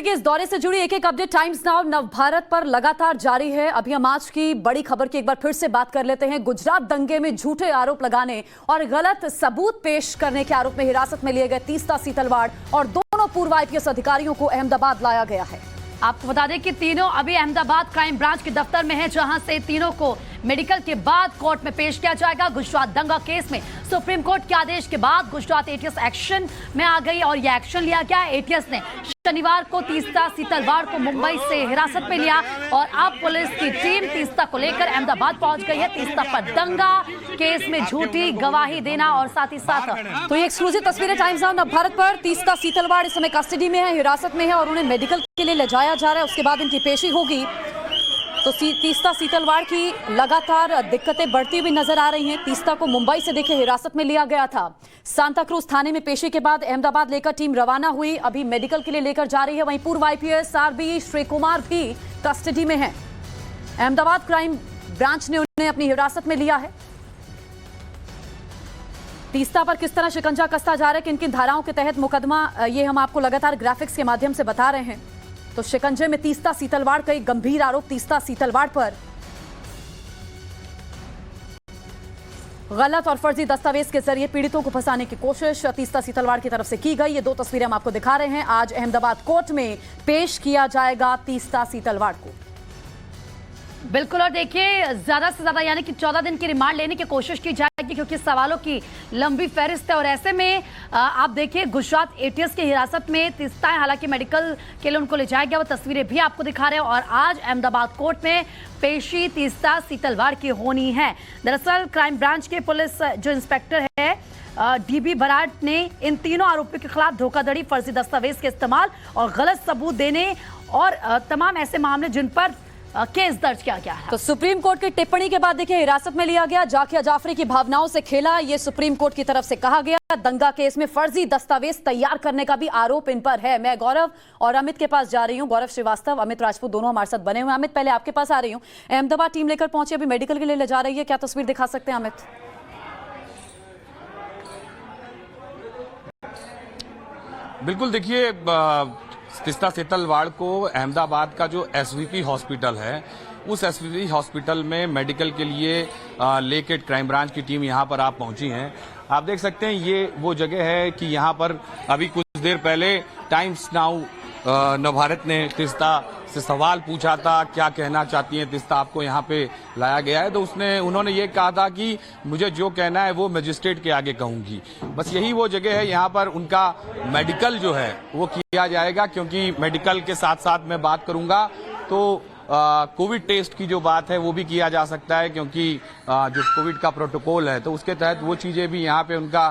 के इस दौरे से जुड़ी एक अपडेट टाइम्स नाउ नवभारत पर लगातार जारी है। अभी हम आज की बड़ी खबर की एक बार फिर से बात कर लेते हैं। गुजरात दंगे में झूठे आरोप लगाने और गलत सबूत पेश करने के आरोप में हिरासत में लिए गए तीस्ता सीतलवाड़ और दोनों पूर्व आईपीएस अधिकारियों को अहमदाबाद लाया गया है। आपको बता दें कि तीनों अभी अहमदाबाद क्राइम ब्रांच के दफ्तर में हैं, जहां से तीनों को मेडिकल के बाद कोर्ट में पेश किया जाएगा। गुजरात दंगा केस में सुप्रीम कोर्ट के आदेश के बाद गुजरात एटीएस एक्शन में आ गई और यह एक्शन लिया गया। एटीएस ने शनिवार को तीस्ता सीतलवाड़ को मुंबई से हिरासत में लिया और अब पुलिस की टीम तीस्ता को लेकर अहमदाबाद पहुंच गई है। तीस्ता पर दंगा केस में झूठी गवाही देना और साथ ही साथ तो ये एक्सक्लूसिव तस्वीरें टाइम्स नाउ नवभारत पर। तीस्ता सीतलवाड़ इस समय कस्टडी में है, हिरासत में है और उन्हें मेडिकल के लिए ले जाया जा रहा है। उसके बाद इनकी पेशी होगी। तो तीस्ता सीतलवाड़ की लगातार दिक्कतें बढ़ती हुई नजर आ रही हैं। तीस्ता को मुंबई से देखिए हिरासत में लिया गया था। सांता क्रूज थाने में पेशी के बाद अहमदाबाद लेकर टीम रवाना हुई। अभी मेडिकल के लिए लेकर जा रही है। वहीं पूर्व आईपीएस आरबी श्री कुमार भी कस्टडी में है। अहमदाबाद क्राइम ब्रांच ने उन्हें अपनी हिरासत में लिया है। तीस्ता पर किस तरह शिकंजा कसता जा रहा है, किन किन धाराओं के तहत मुकदमा, ये हम आपको लगातार ग्राफिक्स के माध्यम से बता रहे हैं। तो शिकंजे में तीस्ता सीतलवाड़ का एक गंभीर आरोप तीस्ता सीतलवाड़ पर गलत और फर्जी दस्तावेज के जरिए पीड़ितों को फंसाने की कोशिश तीस्ता सीतलवाड़ की तरफ से की गई। ये दो तस्वीरें हम आपको दिखा रहे हैं। आज अहमदाबाद कोर्ट में पेश किया जाएगा तीस्ता सीतलवाड़ को। बिल्कुल, और देखिए ज्यादा से ज्यादा यानी कि 14 दिन की रिमांड लेने की कोशिश की जाएगी, क्योंकि सवालों की लंबी फहरिस्त है। और ऐसे में आप देखिए गुजरात एटीएस की हिरासत में तीस्ता है, हालांकि मेडिकल के लिए उनको ले जाया गया। वो तस्वीरें भी आपको दिखा रहे हैं। और आज अहमदाबाद कोर्ट में पेशी तीस्ता सीतलवाड़ की होनी है। दरअसल क्राइम ब्रांच के पुलिस जो इंस्पेक्टर है डीबी बराट ने इन तीनों आरोपियों के खिलाफ धोखाधड़ी, फर्जी दस्तावेज के इस्तेमाल और गलत सबूत देने और तमाम ऐसे मामले जिन पर केस दर्ज किया गया है। तो सुप्रीम कोर्ट की टिप्पणी के बाद देखिए हिरासत में लिया गया। जाकिया जाफरी की भावनाओं से खेला, ये सुप्रीम कोर्ट की तरफ से कहा गया। दंगा केस में फर्जी दस्तावेज तैयार करने का भी आरोप इन पर है। मैं गौरव और अमित के पास जा रही हूँ। गौरव श्रीवास्तव, अमित राजपूत दोनों हमारे साथ बने हुए हैं। अमित, पहले आपके पास आ रही हूँ। अहमदाबाद टीम लेकर पहुंची, अभी मेडिकल के लिए ले जा रही है। क्या तस्वीर दिखा सकते हैं अमित? बिल्कुल, देखिए तीस्ता सीतलवाड़ को अहमदाबाद का जो एसवीपी हॉस्पिटल है, उस एसवीपी हॉस्पिटल में मेडिकल के लिए लेके क्राइम ब्रांच की टीम यहाँ पर आप पहुंची हैं। आप देख सकते हैं ये वो जगह है कि यहाँ पर अभी कुछ देर पहले टाइम्स नाउ नवभारत ने तीस्ता से सवाल पूछा था, क्या कहना चाहती हैं तीस्ता, आपको यहाँ पे लाया गया है। तो उन्होंने ये कहा था कि मुझे जो कहना है वो मजिस्ट्रेट के आगे कहूंगी। बस यही वो जगह है, यहाँ पर उनका मेडिकल जो है वो किया जाएगा, क्योंकि मेडिकल के साथ साथ मैं बात करूंगा तो कोविड टेस्ट की जो बात है वो भी किया जा सकता है, क्योंकि जो कोविड का प्रोटोकॉल है तो उसके तहत वो चीजें भी यहाँ पे उनका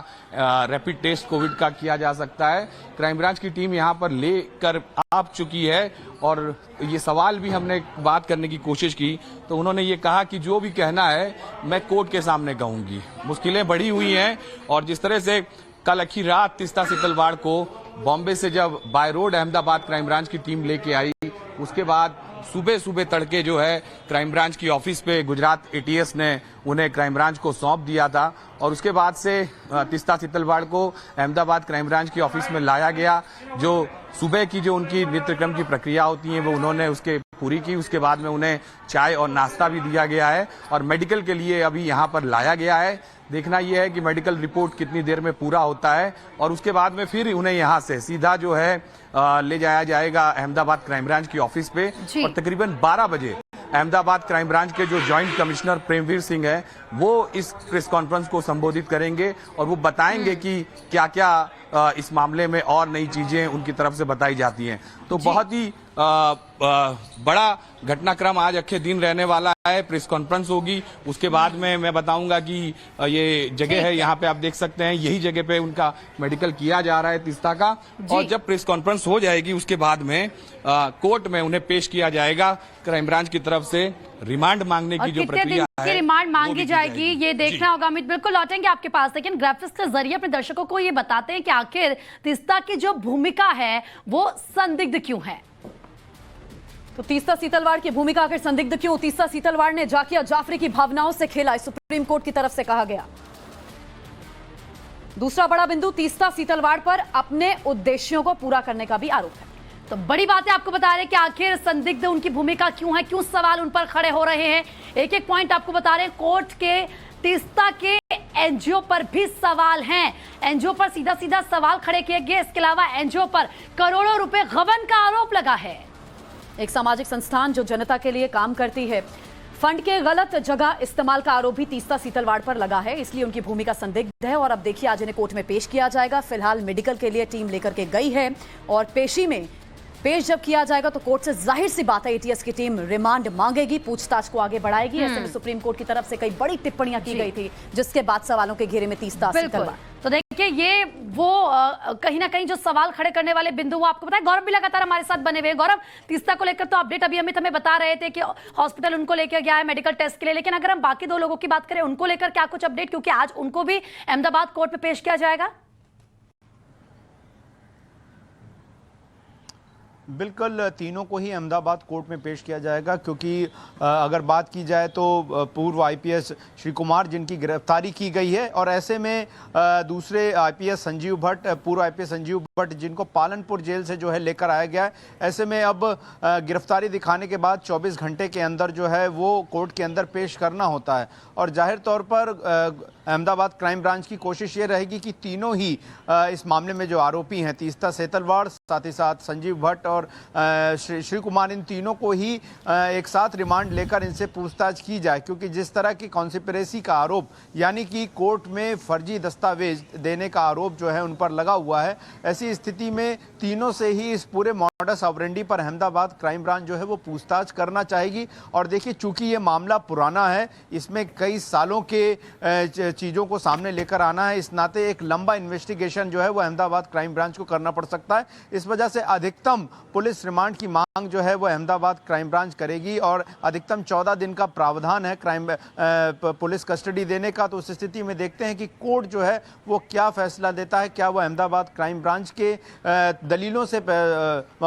रैपिड टेस्ट कोविड का किया जा सकता है। क्राइम ब्रांच की टीम यहाँ पर लेकर आ चुकी है और ये सवाल भी हमने बात करने की कोशिश की तो उन्होंने ये कहा कि जो भी कहना है मैं कोर्ट के सामने कहूंगी। मुश्किलें बढ़ी हुई हैं और जिस तरह से कल आखिर रात तीस्ता सीतलवाड़ को बॉम्बे से जब by road Ahmedabad crime branch की टीम लेके आई, उसके बाद सुबह सुबह तड़के जो है क्राइम ब्रांच की ऑफिस पे गुजरात एटीएस ने उन्हें क्राइम ब्रांच को सौंप दिया था और उसके बाद से तीस्ता सीतलवाड़ को अहमदाबाद क्राइम ब्रांच की ऑफिस में लाया गया। जो सुबह की जो उनकी नित्यक्रम की प्रक्रिया होती है वो उन्होंने उसके पूरी की। उसके बाद में उन्हें चाय और नाश्ता भी दिया गया है और मेडिकल के लिए अभी यहाँ पर लाया गया है। देखना यह है कि मेडिकल रिपोर्ट कितनी देर में पूरा होता है और उसके बाद में फिर उन्हें यहाँ से सीधा जो है ले जाया जाएगा अहमदाबाद क्राइम ब्रांच की ऑफिस पे और तकरीबन 12 बजे अहमदाबाद क्राइम ब्रांच के जो जॉइंट कमिश्नर प्रेमवीर सिंह है वो इस प्रेस कॉन्फ्रेंस को संबोधित करेंगे और वो बताएंगे कि क्या क्या इस मामले में और नई चीजें उनकी तरफ से बताई जाती हैं। तो बहुत ही बड़ा घटनाक्रम आज अखे दिन रहने वाला है। प्रेस कॉन्फ्रेंस होगी, उसके बाद में मैं बताऊंगा कि ये जगह है, यहाँ पे आप देख सकते हैं यही जगह पे उनका मेडिकल किया जा रहा है तीस्ता का। और जब प्रेस कॉन्फ्रेंस हो जाएगी उसके बाद में कोर्ट में उन्हें पेश किया जाएगा। क्राइम ब्रांच की तरफ से रिमांड मांगने की जो प्रक्रिया है, रिमांड मांगी जाएगी ये देखना होगा। अमित, बिल्कुल लौटेंगे आपके पास, लेकिन ग्राफिक्स के जरिए अपने दर्शकों को ये बताते हैं कि आखिर तीस्ता की जो भूमिका है वो संदिग्ध क्यों है। तो तीस्ता सीतलवाड़ की भूमिका आखिर संदिग्ध क्यों? तीस्ता सीतलवाड़ ने जाकिया जाफरी की भावनाओं से खेला, सुप्रीम कोर्ट की तरफ से कहा गया। दूसरा बड़ा बिंदु, तीस्ता सीतलवाड़ पर अपने उद्देश्यों को पूरा करने का भी आरोप है। तो बड़ी बात है, आपको बता रहे हैं कि आखिर संदिग्ध उनकी भूमिका क्यों है, क्यों सवाल उन पर खड़े हो रहे हैं। एक एक पॉइंट आपको बता रहे हैं। कोर्ट के तीस्ता के एनजीओ पर भी सवाल हैं, एनजीओ पर सीधा सीधा सवाल खड़े किए गए। इसके अलावा एनजीओ पर करोड़ों रुपए गबन का आरोप लगा है। एक सामाजिक संस्थान जो जनता के लिए काम करती है, फंड के गलत जगह इस्तेमाल का आरोप भी तीस्ता सीतलवाड़ पर लगा है, इसलिए उनकी भूमिका संदिग्ध है। और अब देखिए आज इन्हें कोर्ट में पेश किया जाएगा। फिलहाल मेडिकल के लिए टीम लेकर के गई है और पेशी में पेश जब किया जाएगा तो कोर्ट से जाहिर सी बात है एटीएस की टीम रिमांड मांगेगी, पूछताछ को आगे बढ़ाएगी। ऐसे में सुप्रीम कोर्ट की तरफ से कई बड़ी टिप्पणियां की गई थी, जिसके बाद सवालों के घेरे में तीस्ता सीतलवाड़। तो देखिए ये वो कहीं ना कहीं जो सवाल खड़े करने वाले बिंदु, वो आपको पता है गौरव भी लगातार हमारे साथ बने हुए हैं। गौरव, तीस्ता को लेकर तो अपडेट अभी अमित हमें बता रहे थे कि हॉस्पिटल उनको लेकर गया है मेडिकल टेस्ट के लिए, लेकिन अगर हम बाकी दो लोगों की बात करें, उनको लेकर क्या कुछ अपडेट, क्योंकि आज उनको भी अहमदाबाद कोर्ट में पेश किया जाएगा। बिल्कुल, तीनों को ही अहमदाबाद कोर्ट में पेश किया जाएगा, क्योंकि अगर बात की जाए तो पूर्व आईपीएस श्री कुमार जिनकी गिरफ्तारी की गई है, और ऐसे में दूसरे आईपीएस संजीव भट्ट, पूर्व आईपीएस संजीव भट्ट जिनको पालनपुर जेल से जो है लेकर आया गया है। ऐसे में अब गिरफ्तारी दिखाने के बाद 24 घंटे के अंदर जो है वो कोर्ट के अंदर पेश करना होता है। और जाहिर तौर पर अहमदाबाद क्राइम ब्रांच की कोशिश ये रहेगी कि तीनों ही इस मामले में जो आरोपी हैं, तीस्ता सीतलवाड़, साथ ही साथ संजीव भट्ट और श्री कुमार, इन तीनों को ही एक साथ रिमांड लेकर इनसे पूछताछ की जाए, क्योंकि जिस तरह की कॉन्स्पिरेसी का आरोप, यानी कि कोर्ट में फर्जी दस्तावेज देने का आरोप जो है उन पर लगा हुआ है, ऐसी स्थिति में तीनों से ही इस पूरे मॉडस ऑपरेंडी पर अहमदाबाद क्राइम ब्रांच जो है वो पूछताछ करना चाहेगी। और देखिए, चूंकि ये मामला पुराना है, इसमें कई सालों के चीज़ों को सामने लेकर आना है, इस नाते एक लंबा इन्वेस्टिगेशन जो है वो अहमदाबाद क्राइम ब्रांच को करना पड़ सकता है। इस वजह से अधिकतम पुलिस रिमांड की मांग जो है वो अहमदाबाद क्राइम ब्रांच करेगी, और अधिकतम 14 दिन का प्रावधान है क्राइम पुलिस कस्टडी देने का। तो उस स्थिति में देखते हैं कि कोर्ट जो है वो क्या फैसला देता है, क्या वो अहमदाबाद क्राइम ब्रांच के दलीलों से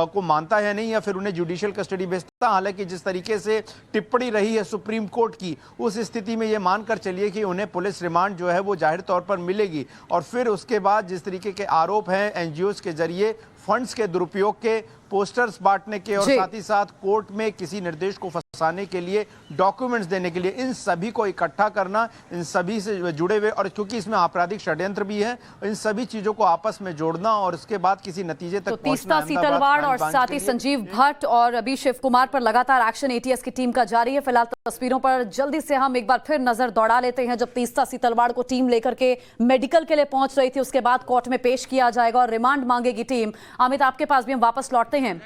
को मानता है नहीं, या फिर उन्हें जुडिशियल कस्टडी भेजता। हालांकि जिस तरीके से टिप्पणी रही है सुप्रीम कोर्ट की, उस स्थिति में ये मानकर चलिए कि उन्हें पुलिस रिमांड जो है वो जाहिर तौर पर मिलेगी। और फिर उसके बाद जिस तरीके के आरोप हैं एनजीओज के जरिए फंड्स के दुरुपयोग के, पोस्टर्स बांटने के, और साथ ही साथ कोर्ट में किसी निर्देश को फंसाने के लिए डॉक्यूमेंट्स देने के लिए, इन सभी को इकट्ठा करना, इन सभी से जुड़े हुए, और क्योंकि इसमें आपराधिक षड्यंत्र भी है, इन सभी चीजों को आपस में जोड़ना और उसके बाद किसी नतीजे तक पहुंचना। तीस्ता सीतलवाड़ और साथ ही संजीव भट्ट और अभी शिव कुमार पर लगातार एक्शन एटीएस की टीम का जारी है। फिलहाल तस्वीरों पर जल्दी से हम एक बार फिर नजर दौड़ा लेते हैं। जब तीस्ता सीतलवाड़ को टीम लेकर के मेडिकल के लिए पहुंच रही थी, उसके बाद कोर्ट में पेश किया जाएगा और रिमांड मांगेगी टीम। अमित, आपके पास भी हम वापस लौटते हैं।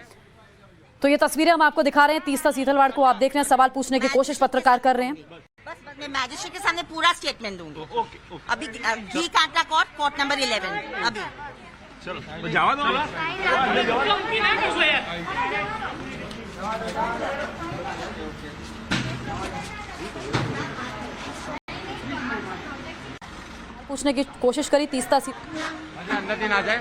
तो ये तस्वीरें हम आपको दिखा रहे हैं, तीस्ता सीतलवाड़ को आप देख रहे हैं, सवाल पूछने की कोशिश पत्रकार कर रहे हैं। बस मैं मैजिस्ट्रेट के सामने पूरा स्टेटमेंट दूंगी। अभी घी काटला कोर्ट नंबर 11 अभी चलो तो जावा दो। पूछने की कोशिश करी तीस्ता अंदर दिन आ जाए।